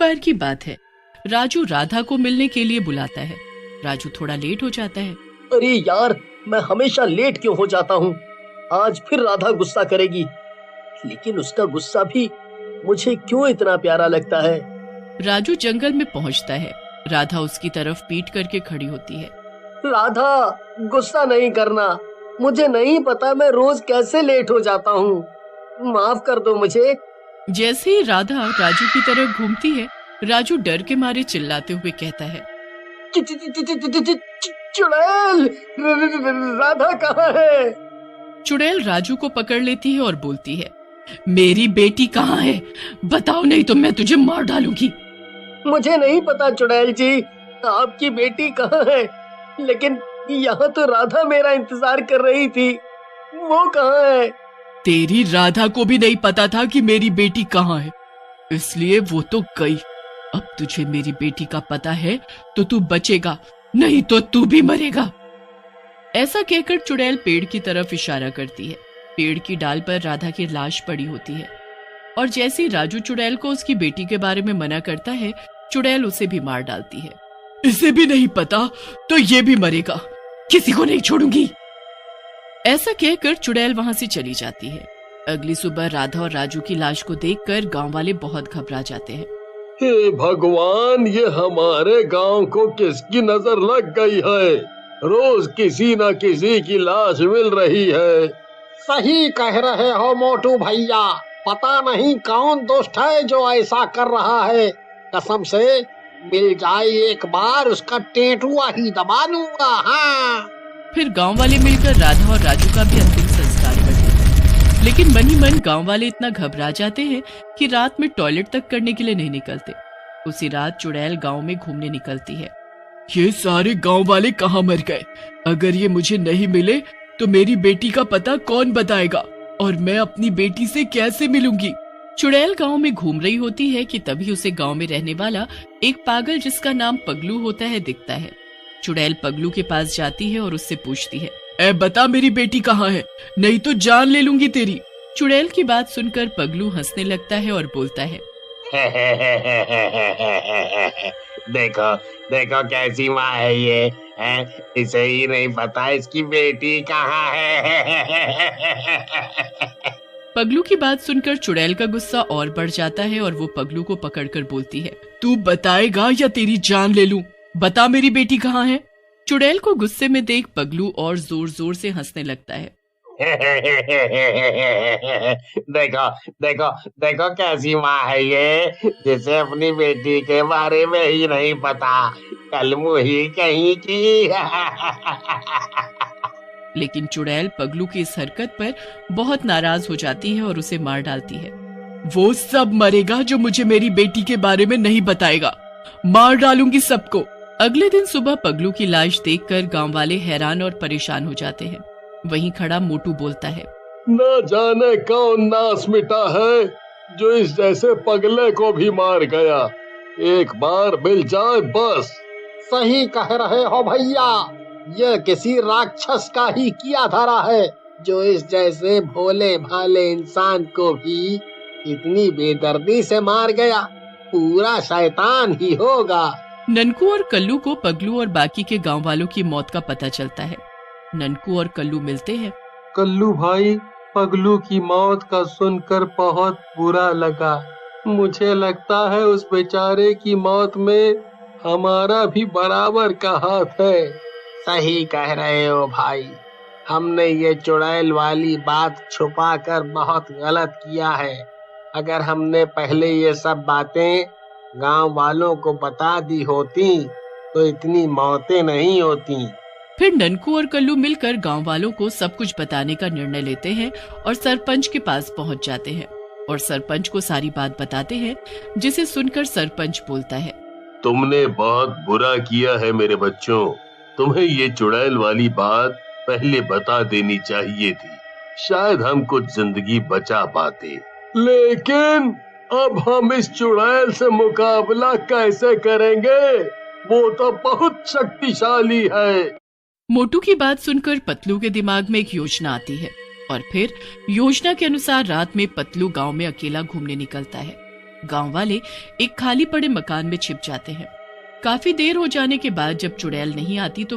बार की बात है, राजू राधा को मिलने के लिए बुलाता है। राजू थोड़ा लेट हो जाता है। अरे यार, मैं हमेशा लेट क्यों हो जाता हूँ? आज फिर राधा गुस्सा करेगी, लेकिन उसका गुस्सा भी मुझे क्यों इतना प्यारा लगता है। राजू जंगल में पहुँचता है। राधा उसकी तरफ पीठ करके खड़ी होती है। राधा, गुस्सा नहीं करना। मुझे नहीं पता मैं रोज कैसे लेट हो जाता हूँ। माफ कर दो मुझे। जैसे ही राधा राजू की तरफ घूमती है, राजू डर के मारे चिल्लाते हुए कहता है, चुड़ैल, राधा कहाँ है? चुड़ैल राजू को पकड़ लेती है और बोलती है, मेरी बेटी कहाँ है? बताओ, नहीं तो मैं तुझे मार डालूंगी। मुझे नहीं पता चुड़ैल जी, आपकी बेटी कहाँ है, लेकिन यहाँ तो राधा मेरा इंतजार कर रही थी। वो कहाँ है? तेरी राधा को भी नहीं पता था कि मेरी बेटी कहाँ है, इसलिए वो तो गई। अब तुझे मेरी बेटी का पता है तो तू बचेगा, नहीं तो तू भी मरेगा। ऐसा कहकर चुड़ैल पेड़ की तरफ इशारा करती है। पेड़ की डाल पर राधा की लाश पड़ी होती है, और जैसे ही राजू चुड़ैल को उसकी बेटी के बारे में मना करता है, चुड़ैल उसे भी मार डालती है। इसे भी नहीं पता तो ये भी मरेगा, किसी को नहीं छोड़ूंगी। ऐसा कहकर चुड़ैल वहां से चली जाती है। अगली सुबह राधा और राजू की लाश को देखकर गांव वाले बहुत घबरा जाते हैं। हे भगवान, ये हमारे गांव को किसकी नजर लग गई है? रोज किसी न किसी की लाश मिल रही है। सही कह रहे हो मोटू भैया, पता नहीं कौन दुष्ट है जो ऐसा कर रहा है। कसम से मिल जाए एक बार, उसका टेटुआ ही दबा लूंगा। हाँ। फिर गांव वाले मिलकर राधा और राजू का भी अंतिम संस्कार करते हैं, लेकिन मन ही मन गांव वाले इतना घबरा जाते हैं कि रात में टॉयलेट तक करने के लिए नहीं निकलते। उसी रात चुड़ैल गांव में घूमने निकलती है। ये सारे गांव वाले कहाँ मर गए? अगर ये मुझे नहीं मिले तो मेरी बेटी का पता कौन बताएगा, और मैं अपनी बेटी से कैसे मिलूंगी? चुड़ैल गांव में घूम रही होती है कि तभी उसे गांव में रहने वाला एक पागल जिसका नाम पगलू होता है दिखता है। चुड़ैल पगलू के पास जाती है और उससे पूछती है, ए बता मेरी बेटी कहाँ है, नहीं तो जान ले लूंगी तेरी। चुड़ैल की बात सुनकर पगलू हंसने लगता है और बोलता है, देखो देखो कैसी माँ है ये, इसे ही नहीं पता इसकी बेटी कहाँ है। पगलू की बात सुनकर चुड़ैल का गुस्सा और बढ़ जाता है और वो पगलू को पकड़कर बोलती है, तू बताएगा या तेरी जान ले लूं? बता मेरी बेटी कहाँ है? चुड़ैल को गुस्से में देख पगलू और जोर जोर से हंसने लगता है। देखो देखो देखो कैसी माँ है ये, जिसे अपनी बेटी के बारे में ही नहीं पता, कलमुही कहीं की। लेकिन चुड़ैल पगलू की इस हरकत पर बहुत नाराज हो जाती है और उसे मार डालती है। वो सब मरेगा जो मुझे मेरी बेटी के बारे में नहीं बताएगा, मार डालूंगी सबको। अगले दिन सुबह पगलू की लाश देखकर गांव वाले हैरान और परेशान हो जाते हैं। वहीं खड़ा मोटू बोलता है, न जाने कौन नास मिटा है जो इस जैसे पगले को भी मार गया। एक बार मिल जाए बस। सही कह रहे हो भैया, यह किसी राक्षस का ही किया धरा है जो इस जैसे भोले भाले इंसान को भी इतनी बेदर्दी से मार गया। पूरा शैतान ही होगा। ननकू और कल्लू को पगलू और बाकी के गांव वालों की मौत का पता चलता है। ननकू और कल्लू मिलते हैं। कल्लू भाई, पगलू की मौत का सुनकर बहुत बुरा लगा। मुझे लगता है उस बेचारे की मौत में हमारा भी बराबर का हाथ है। सही कह रहे हो भाई, हमने ये चुड़ैल वाली बात छुपाकर बहुत गलत किया है। अगर हमने पहले ये सब बातें गांव वालों को बता दी होती तो इतनी मौतें नहीं होती। फिर ननकू और कल्लू मिलकर गांव वालों को सब कुछ बताने का निर्णय लेते हैं और सरपंच के पास पहुंच जाते हैं और सरपंच को सारी बात बताते हैं, जिसे सुनकर सरपंच बोलता है, तुमने बहुत बुरा किया है मेरे बच्चों। तुम्हें ये चुड़ैल वाली बात पहले बता देनी चाहिए थी, शायद हम कुछ जिंदगी बचा पाते। लेकिन अब हम इस चुड़ैल से मुकाबला कैसे करेंगे? वो तो बहुत शक्तिशाली है। मोटू की बात सुनकर पतलू के दिमाग में एक योजना आती है और फिर योजना के अनुसार रात में पतलू गांव में अकेला घूमने निकलता है। गांव वाले एक खाली पड़े मकान में छिप जाते हैं। काफी देर हो जाने के बाद जब चुड़ैल नहीं आती तो